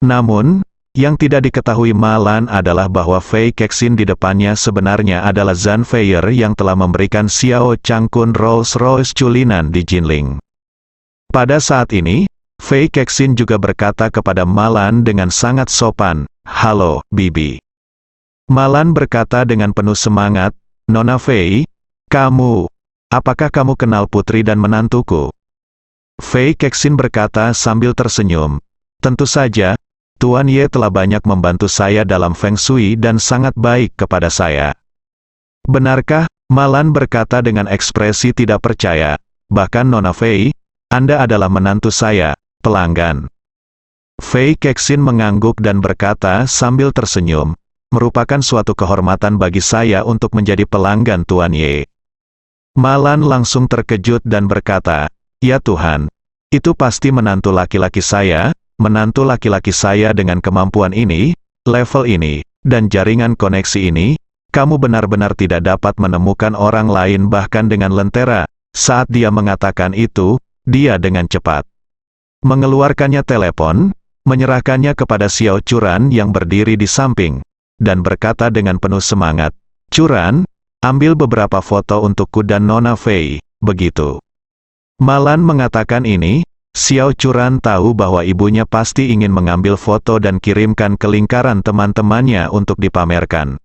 Namun, yang tidak diketahui Malan adalah bahwa Fei Kexin di depannya sebenarnya adalah Zhan Feier yang telah memberikan Xiao Changkun Rolls-Royce culinan di Jinling. Pada saat ini, Fei Kexin juga berkata kepada Malan dengan sangat sopan, "Halo, Bibi." Malan berkata dengan penuh semangat, "Nona Fei, apakah kamu kenal putri dan menantuku?" Fei Kexin berkata sambil tersenyum, "Tentu saja, Tuan Ye telah banyak membantu saya dalam Feng Shui dan sangat baik kepada saya." "Benarkah?" Malan berkata dengan ekspresi tidak percaya, "Bahkan Nona Fei, Anda adalah menantu saya, pelanggan." Fei Kexin mengangguk dan berkata sambil tersenyum, "Merupakan suatu kehormatan bagi saya untuk menjadi pelanggan Tuan Ye." Malan langsung terkejut dan berkata, "Ya Tuhan, itu pasti menantu laki-laki saya dengan kemampuan ini, level ini, dan jaringan koneksi ini, kamu benar-benar tidak dapat menemukan orang lain bahkan dengan lentera." Saat dia mengatakan itu, dia dengan cepat mengeluarkannya telepon, menyerahkannya kepada Xiao Curan yang berdiri di samping, dan berkata dengan penuh semangat, "Curan, ambil beberapa foto untukku dan Nona Fei." Begitu Malan mengatakan ini, Xiao Curan tahu bahwa ibunya pasti ingin mengambil foto dan kirimkan ke lingkaran teman-temannya untuk dipamerkan.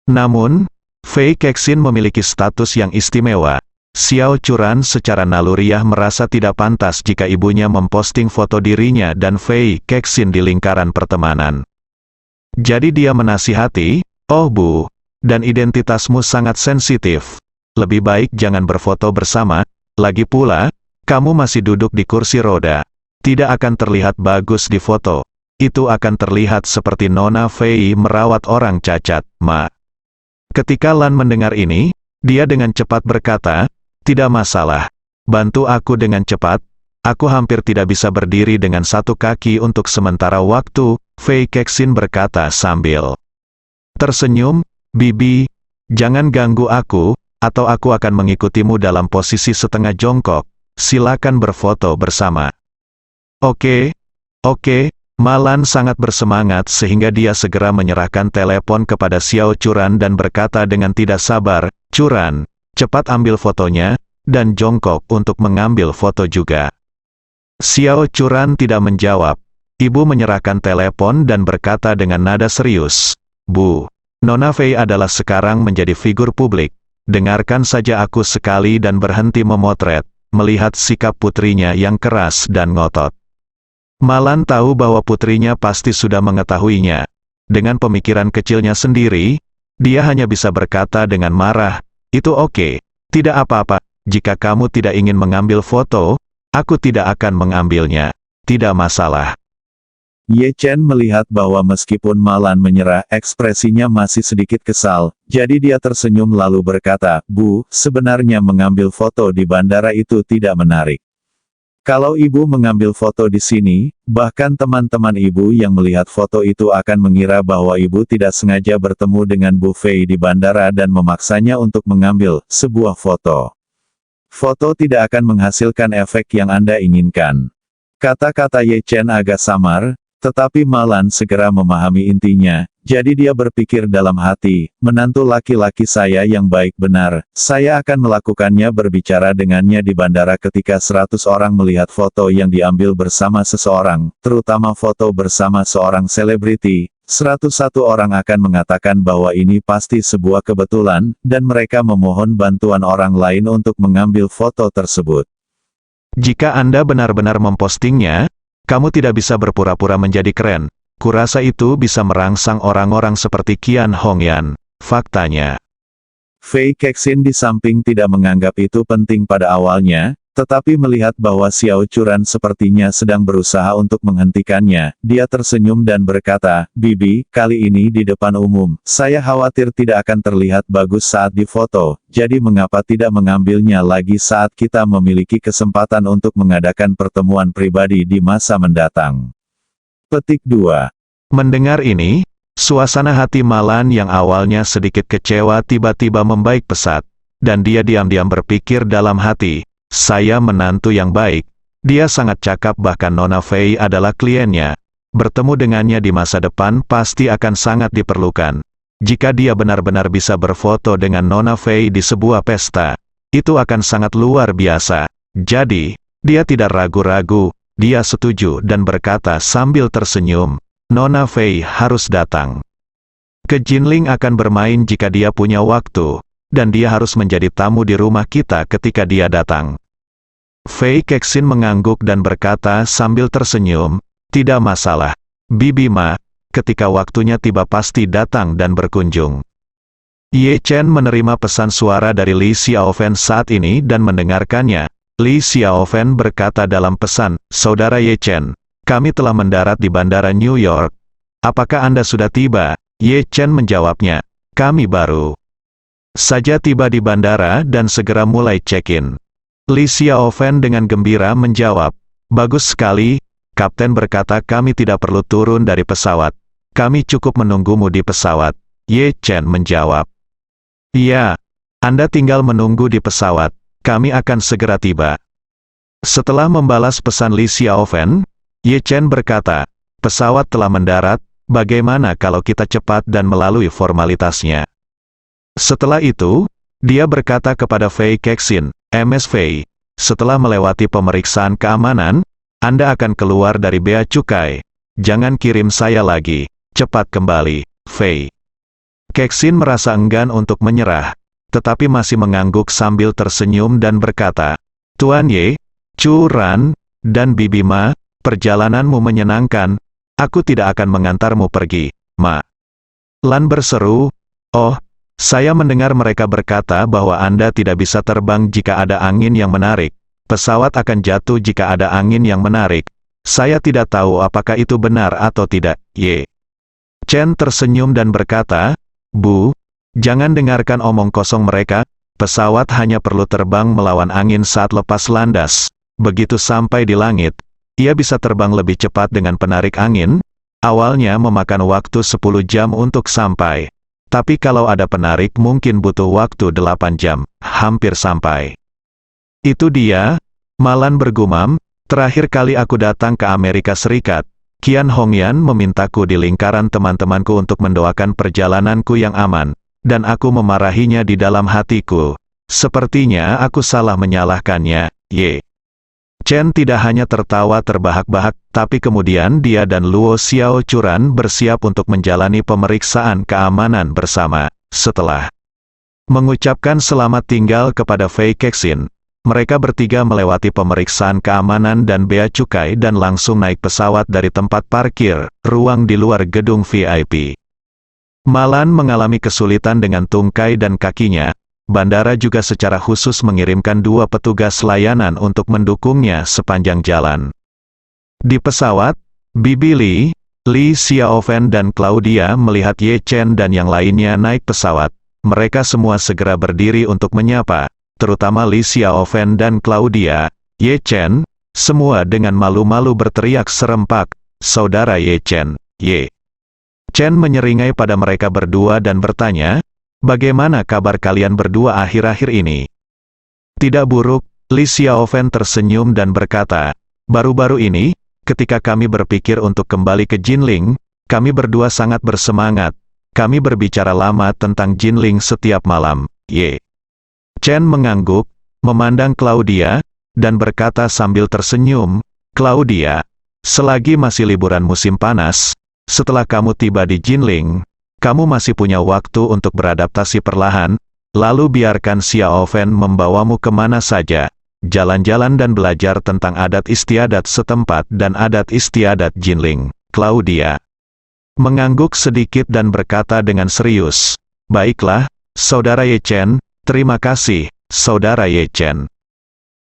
Namun, Fei Kexin memiliki status yang istimewa. Xiao Curan secara naluriah merasa tidak pantas jika ibunya memposting foto dirinya dan Fei Kexin di lingkaran pertemanan. Jadi dia menasihati, "Oh Bu, dan identitasmu sangat sensitif. Lebih baik jangan berfoto bersama, lagi pula, kamu masih duduk di kursi roda. Tidak akan terlihat bagus di foto. Itu akan terlihat seperti Nona Fei merawat orang cacat, Ma." Ketika Lan mendengar ini, dia dengan cepat berkata, "Tidak masalah. Bantu aku dengan cepat. Aku hampir tidak bisa berdiri dengan satu kaki untuk sementara waktu." Fei Kexin berkata sambil tersenyum, "Bibi, jangan ganggu aku, atau aku akan mengikutimu dalam posisi setengah jongkok. Silakan berfoto bersama." Oke. Malan sangat bersemangat sehingga dia segera menyerahkan telepon kepada Xiao Curan dan berkata dengan tidak sabar, "Curan, cepat ambil fotonya, dan jongkok untuk mengambil foto juga." Xiao Curan tidak menjawab. Ibu menyerahkan telepon dan berkata dengan nada serius, "Bu, Nona Fei adalah sekarang menjadi figur publik. Dengarkan saja aku sekali dan berhenti memotret, melihat sikap putrinya yang keras dan ngotot." Malan tahu bahwa putrinya pasti sudah mengetahuinya. Dengan pemikiran kecilnya sendiri, dia hanya bisa berkata dengan marah, "Itu oke, tidak apa-apa, Jika kamu tidak ingin mengambil foto, aku tidak akan mengambilnya. Tidak masalah. Ye Chen melihat bahwa meskipun Malan menyerah, ekspresinya masih sedikit kesal, jadi dia tersenyum lalu berkata, "Bu, sebenarnya mengambil foto di bandara itu tidak menarik. Kalau ibu mengambil foto di sini, bahkan teman-teman ibu yang melihat foto itu akan mengira bahwa ibu tidak sengaja bertemu dengan Bu Fei di bandara dan memaksanya untuk mengambil sebuah foto. Foto tidak akan menghasilkan efek yang Anda inginkan." Kata-kata Ye Chen agak samar, tetapi Malan segera memahami intinya, jadi dia berpikir dalam hati, menantu laki-laki saya yang baik benar, saya akan melakukannya berbicara dengannya di bandara ketika 100 orang melihat foto yang diambil bersama seseorang, terutama foto bersama seorang selebriti, 101 orang akan mengatakan bahwa ini pasti sebuah kebetulan, dan mereka memohon bantuan orang lain untuk mengambil foto tersebut. Jika Anda benar-benar mempostingnya, kamu tidak bisa berpura-pura menjadi keren. Kurasa itu bisa merangsang orang-orang seperti Qian Hongyan. Faktanya, Fei Kexin di samping tidak menganggap itu penting pada awalnya, tetapi melihat bahwa Xiao Churan sepertinya sedang berusaha untuk menghentikannya, dia tersenyum dan berkata, "Bibi, kali ini di depan umum, saya khawatir tidak akan terlihat bagus saat difoto, jadi mengapa tidak mengambilnya lagi saat kita memiliki kesempatan untuk mengadakan pertemuan pribadi di masa mendatang?" Petik 2. mendengar ini, suasana hati Malan yang awalnya sedikit kecewa tiba-tiba membaik pesat, dan dia diam-diam berpikir dalam hati, saya menantu yang baik, dia sangat cakap bahkan Nona Fei adalah kliennya, bertemu dengannya di masa depan pasti akan sangat diperlukan. Jika dia benar-benar bisa berfoto dengan Nona Fei di sebuah pesta, itu akan sangat luar biasa. Jadi, dia tidak ragu-ragu, dia setuju dan berkata sambil tersenyum, Nona Fei harus datang. Ke Jinling akan bermain jika dia punya waktu, dan dia harus menjadi tamu di rumah kita ketika dia datang. Fei Kexin mengangguk dan berkata sambil tersenyum, tidak masalah. Bibi Ma, ketika waktunya tiba pasti datang dan berkunjung. Ye Chen menerima pesan suara dari Li Xiaofen saat ini dan mendengarkannya. Li Xiaofen berkata dalam pesan, Saudara Ye Chen, kami telah mendarat di bandara New York. Apakah Anda sudah tiba? Ye Chen menjawabnya, kami baru saja tiba di bandara dan segera mulai check-in. Li Xiaofen dengan gembira menjawab, bagus sekali, Kapten berkata kami tidak perlu turun dari pesawat. Kami cukup menunggumu di pesawat. Ye Chen menjawab, iya, Anda tinggal menunggu di pesawat, kami akan segera tiba. Setelah membalas pesan Li Xiaofen, Ye Chen berkata, pesawat telah mendarat, bagaimana kalau kita cepat dan melalui formalitasnya? Setelah itu, dia berkata kepada Fei Kexin, Ms. Fei, setelah melewati pemeriksaan keamanan, Anda akan keluar dari bea cukai. Jangan kirim saya lagi, cepat kembali, Fei. Kexin merasa enggan untuk menyerah, tetapi masih mengangguk sambil tersenyum dan berkata, Tuan Ye, Chu Ran, dan Bibi Ma, perjalananmu menyenangkan, aku tidak akan mengantarmu pergi, Ma. Lan berseru, oh, saya mendengar mereka berkata bahwa Anda tidak bisa terbang jika ada angin yang menarik, pesawat akan jatuh jika ada angin yang menarik, saya tidak tahu apakah itu benar atau tidak, Ye. Chen tersenyum dan berkata, Bu, jangan dengarkan omong kosong mereka, pesawat hanya perlu terbang melawan angin saat lepas landas, begitu sampai di langit, ia bisa terbang lebih cepat dengan penarik angin, awalnya memakan waktu 10 jam untuk sampai. Tapi kalau ada penarik mungkin butuh waktu 8 jam, hampir sampai. Itu dia, Malan bergumam, terakhir kali aku datang ke Amerika Serikat, Qian Hongyan memintaku di lingkaran teman-temanku untuk mendoakan perjalananku yang aman, dan aku memarahinya di dalam hatiku. Sepertinya aku salah menyalahkannya, Ye. Chen tidak hanya tertawa terbahak-bahak, tapi kemudian dia dan Luo Xiao Churan bersiap untuk menjalani pemeriksaan keamanan bersama. Setelah mengucapkan selamat tinggal kepada Fei Kexin, mereka bertiga melewati pemeriksaan keamanan dan bea cukai dan langsung naik pesawat dari tempat parkir, ruang di luar gedung VIP. Malan mengalami kesulitan dengan tungkai dan kakinya, bandara juga secara khusus mengirimkan 2 petugas layanan untuk mendukungnya sepanjang jalan. Di pesawat, Bibi Li Xiaofen dan Claudia melihat Ye Chen dan yang lainnya naik pesawat. Mereka semua segera berdiri untuk menyapa, terutama Li Xiaofen dan Claudia. Ye Chen, semua dengan malu-malu berteriak serempak, "Saudara Ye Chen." Ye Chen menyeringai pada mereka berdua dan bertanya, "Bagaimana kabar kalian berdua akhir-akhir ini?" "Tidak buruk," Li Xiaofen tersenyum dan berkata, "Baru-baru ini, ketika kami berpikir untuk kembali ke Jinling, kami berdua sangat bersemangat. Kami berbicara lama tentang Jinling setiap malam." Ye Chen mengangguk, memandang Claudia, dan berkata sambil tersenyum, "Claudia, selagi masih liburan musim panas, setelah kamu tiba di Jinling, kamu masih punya waktu untuk beradaptasi perlahan, lalu biarkan Xiaofen membawamu kemana saja, jalan-jalan dan belajar tentang adat istiadat setempat dan adat istiadat Jinling." Claudia mengangguk sedikit dan berkata dengan serius, "Baiklah, Saudara Ye Chen, terima kasih, Saudara Ye Chen."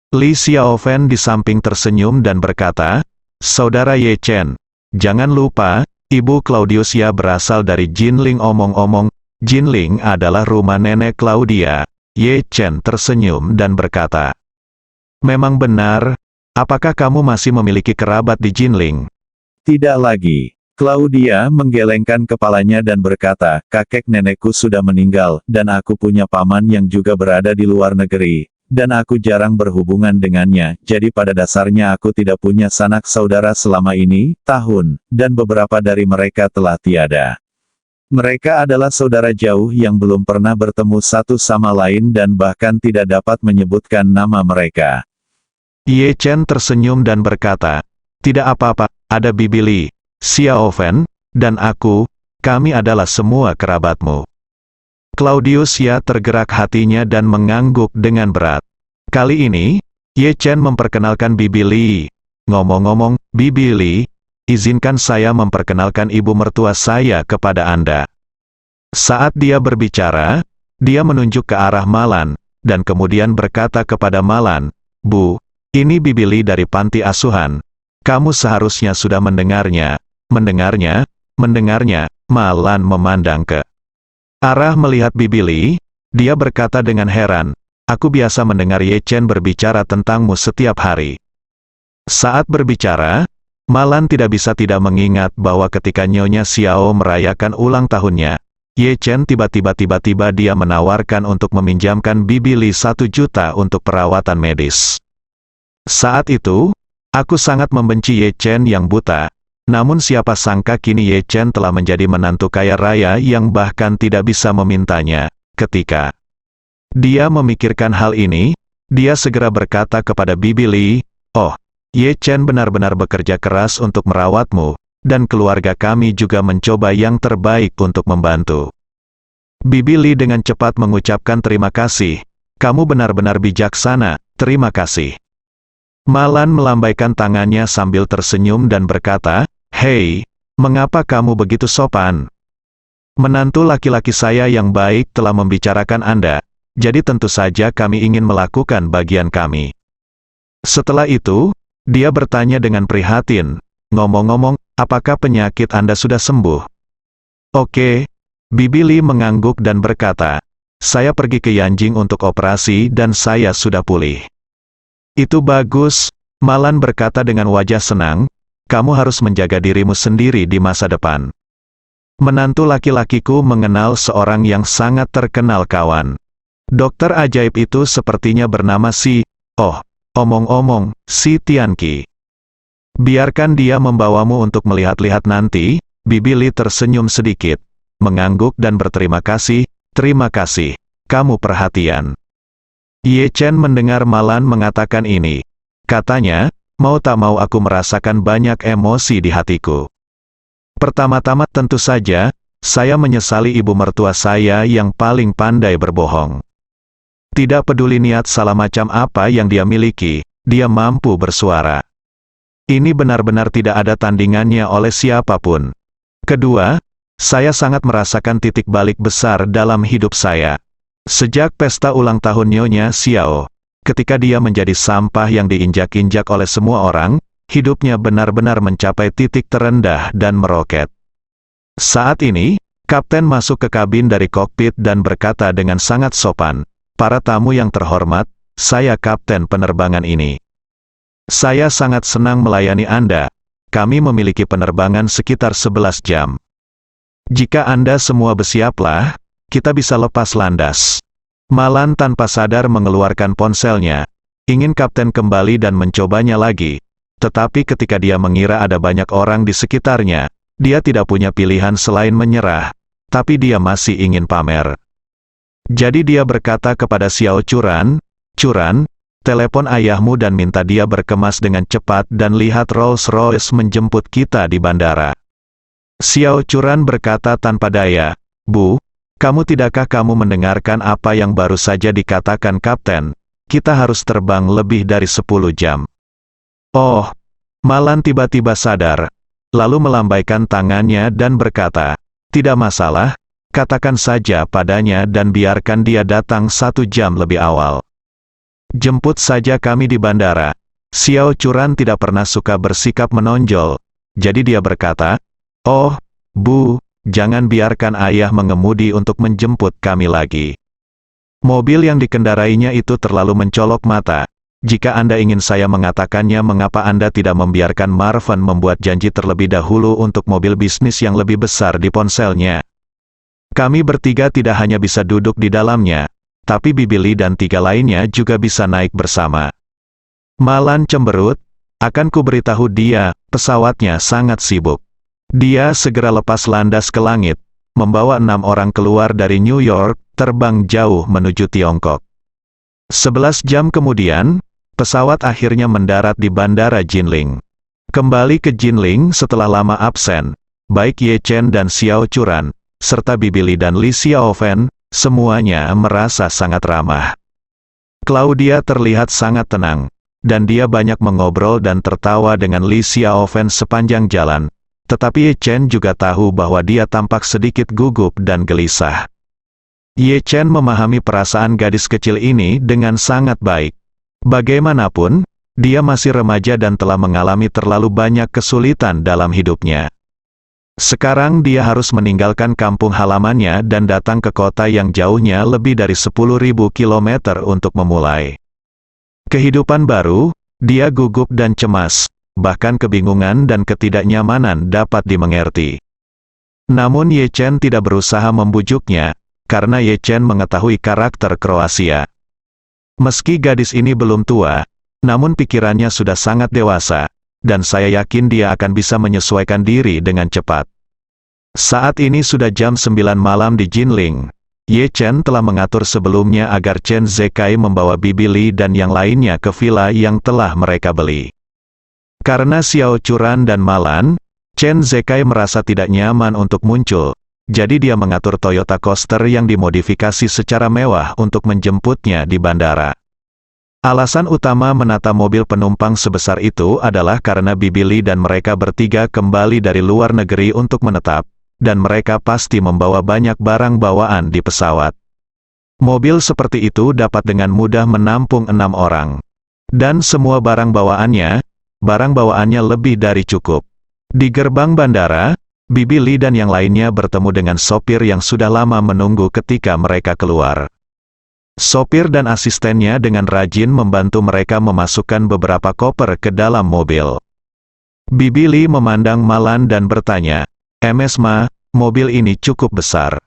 Li Xiaofen di samping tersenyum dan berkata, "Saudara Ye Chen, jangan lupa, Ibu Claudiusia berasal dari Jinling." Omong-omong, Jinling adalah rumah nenek Claudia. Ye Chen tersenyum dan berkata, "Memang benar, apakah kamu masih memiliki kerabat di Jinling?" Tidak lagi. Claudia menggelengkan kepalanya dan berkata, "Kakek nenekku sudah meninggal, dan aku punya paman yang juga berada di luar negeri, dan aku jarang berhubungan dengannya, jadi pada dasarnya aku tidak punya sanak saudara selama ini, dan beberapa dari mereka telah tiada. Mereka adalah saudara jauh yang belum pernah bertemu satu sama lain dan bahkan tidak dapat menyebutkan nama mereka." Ye Chen tersenyum dan berkata, "Tidak apa-apa, ada Bibi Li Xiaofen, dan aku, kami adalah semua kerabatmu." Claudius ya tergerak hatinya dan mengangguk dengan berat. Kali ini, Ye Chen memperkenalkan Bibi Li. "Ngomong-ngomong, Bibi Li, izinkan saya memperkenalkan ibu mertua saya kepada Anda." Saat dia berbicara, dia menunjuk ke arah Malan, dan kemudian berkata kepada Malan, "Bu, ini Bibi Li dari panti asuhan. Kamu seharusnya sudah mendengarnya." Mendengarnya, Malan memandang ke arah melihat Bibi Li, dia berkata dengan heran, "Aku biasa mendengar Ye Chen berbicara tentangmu setiap hari." Saat berbicara, Malan tidak bisa tidak mengingat bahwa ketika Nyonya Xiao merayakan ulang tahunnya, Ye Chen tiba-tiba dia menawarkan untuk meminjamkan Bibi Li 1 juta untuk perawatan medis. Saat itu, aku sangat membenci Ye Chen yang buta. Namun siapa sangka kini Ye Chen telah menjadi menantu kaya raya yang bahkan tidak bisa memintanya. Ketika dia memikirkan hal ini, dia segera berkata kepada Bibi Li, "Oh, Ye Chen benar-benar bekerja keras untuk merawatmu, dan keluarga kami juga mencoba yang terbaik untuk membantu." Bibi Li dengan cepat mengucapkan terima kasih. "Kamu benar-benar bijaksana, terima kasih." Malan melambaikan tangannya sambil tersenyum dan berkata, "Hei, mengapa kamu begitu sopan? Menantu laki-laki saya yang baik telah membicarakan Anda, jadi tentu saja kami ingin melakukan bagian kami." Setelah itu, dia bertanya dengan prihatin, "Ngomong-ngomong, apakah penyakit Anda sudah sembuh?" "Oke." Bibi Li mengangguk dan berkata, "Saya pergi ke Yanjing untuk operasi dan saya sudah pulih." "Itu bagus," Malan berkata dengan wajah senang, "kamu harus menjaga dirimu sendiri di masa depan." Menantu laki-lakiku mengenal seorang yang sangat terkenal kawan. Dokter ajaib itu sepertinya bernama omong-omong, si Tianqi. Biarkan dia membawamu untuk melihat-lihat nanti." Bibi Li tersenyum sedikit, mengangguk dan berterima kasih, "Terima kasih, kamu perhatian." Ye Chen mendengar Malan mengatakan ini. Katanya, "Mau tak mau aku merasakan banyak emosi di hatiku. Pertama-tama tentu saja, saya menyesali ibu mertua saya yang paling pandai berbohong. Tidak peduli niat salah macam apa yang dia miliki, dia mampu bersuara. Ini benar-benar tidak ada tandingannya oleh siapapun. Kedua, saya sangat merasakan titik balik besar dalam hidup saya. Sejak pesta ulang tahun Nyonya Xiao, ketika dia menjadi sampah yang diinjak-injak oleh semua orang, hidupnya benar-benar mencapai titik terendah dan meroket. Saat ini, Kapten masuk ke kabin dari kokpit dan berkata dengan sangat sopan, "Para tamu yang terhormat, saya Kapten penerbangan ini. Saya sangat senang melayani Anda. Kami memiliki penerbangan sekitar 11 jam. Jika Anda semua bersiaplah, kita bisa lepas landas." Malan tanpa sadar mengeluarkan ponselnya. Ingin Kapten kembali dan mencobanya lagi. Tetapi ketika dia mengira ada banyak orang di sekitarnya, dia tidak punya pilihan selain menyerah. Tapi dia masih ingin pamer. Jadi dia berkata kepada Xiao Churan, "Churan, telepon ayahmu dan minta dia berkemas dengan cepat dan lihat Rolls-Royce menjemput kita di bandara." Xiao Churan berkata tanpa daya, "Bu, tidakkah kamu mendengarkan apa yang baru saja dikatakan Kapten? Kita harus terbang lebih dari 10 jam. Oh." Malan tiba-tiba sadar, lalu melambaikan tangannya dan berkata, "Tidak masalah, katakan saja padanya dan biarkan dia datang 1 jam lebih awal. Jemput saja kami di bandara." Xiao Churan tidak pernah suka bersikap menonjol, jadi dia berkata, "Oh, Bu, jangan biarkan ayah mengemudi untuk menjemput kami lagi. Mobil yang dikendarainya itu terlalu mencolok mata. Jika Anda ingin saya mengatakannya, mengapa Anda tidak membiarkan Marvin membuat janji terlebih dahulu untuk mobil bisnis yang lebih besar di ponselnya? Kami bertiga tidak hanya bisa duduk di dalamnya, tapi Bibi Lee dan 3 lainnya juga bisa naik bersama." Malan cemberut, "Akan kuberitahu dia, pesawatnya sangat sibuk." Dia segera lepas landas ke langit, membawa 6 orang keluar dari New York, terbang jauh menuju Tiongkok. 11 jam kemudian, pesawat akhirnya mendarat di Bandara Jinling. Kembali ke Jinling setelah lama absen, baik Ye Chen dan Xiao Churan, serta Bibi Lee dan Li Xiaofen, semuanya merasa sangat ramah. Claudia terlihat sangat tenang, dan dia banyak mengobrol dan tertawa dengan Li Xiaofen sepanjang jalan, tetapi Ye Chen juga tahu bahwa dia tampak sedikit gugup dan gelisah. Ye Chen memahami perasaan gadis kecil ini dengan sangat baik. Bagaimanapun, dia masih remaja dan telah mengalami terlalu banyak kesulitan dalam hidupnya. Sekarang dia harus meninggalkan kampung halamannya dan datang ke kota yang jauhnya lebih dari 10.000 kilometer untuk memulai kehidupan baru. Dia gugup dan cemas, bahkan kebingungan dan ketidaknyamanan dapat dimengerti. Namun Ye Chen tidak berusaha membujuknya, karena Ye Chen mengetahui karakter Kroasia. Meski gadis ini belum tua, namun pikirannya sudah sangat dewasa, dan saya yakin dia akan bisa menyesuaikan diri dengan cepat. Saat ini sudah jam 9 malam di Jinling. Ye Chen telah mengatur sebelumnya agar Chen Zekai membawa Bibi Lee dan yang lainnya ke villa yang telah mereka beli. Karena Xiao Churan dan Malan, Chen Zekai merasa tidak nyaman untuk muncul. Jadi dia mengatur Toyota Coaster yang dimodifikasi secara mewah untuk menjemputnya di bandara. Alasan utama menata mobil penumpang sebesar itu adalah karena Bibi Lee dan mereka bertiga kembali dari luar negeri untuk menetap, dan mereka pasti membawa banyak barang bawaan di pesawat. Mobil seperti itu dapat dengan mudah menampung 6 orang. Dan semua barang bawaannya lebih dari cukup. Di gerbang bandara, Bibi Lee dan yang lainnya bertemu dengan sopir yang sudah lama menunggu ketika mereka keluar. Sopir dan asistennya dengan rajin membantu mereka memasukkan beberapa koper ke dalam mobil. Bibi Lee memandang Malan dan bertanya, "Ms. Ma, mobil ini cukup besar.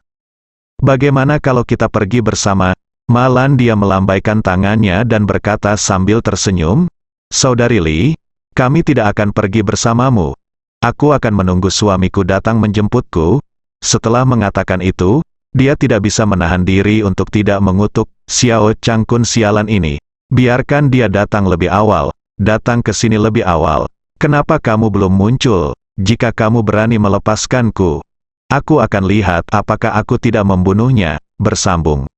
Bagaimana kalau kita pergi bersama?" Malan dia melambaikan tangannya dan berkata sambil tersenyum, "Saudari Lee, kami tidak akan pergi bersamamu. Aku akan menunggu suamiku datang menjemputku." Setelah mengatakan itu, dia tidak bisa menahan diri untuk tidak mengutuk, "Xiao Changkun sialan ini. Biarkan dia datang lebih awal, datang ke sini lebih awal. Kenapa kamu belum muncul? Jika kamu berani melepaskanku, aku akan lihat apakah aku tidak membunuhnya." Bersambung.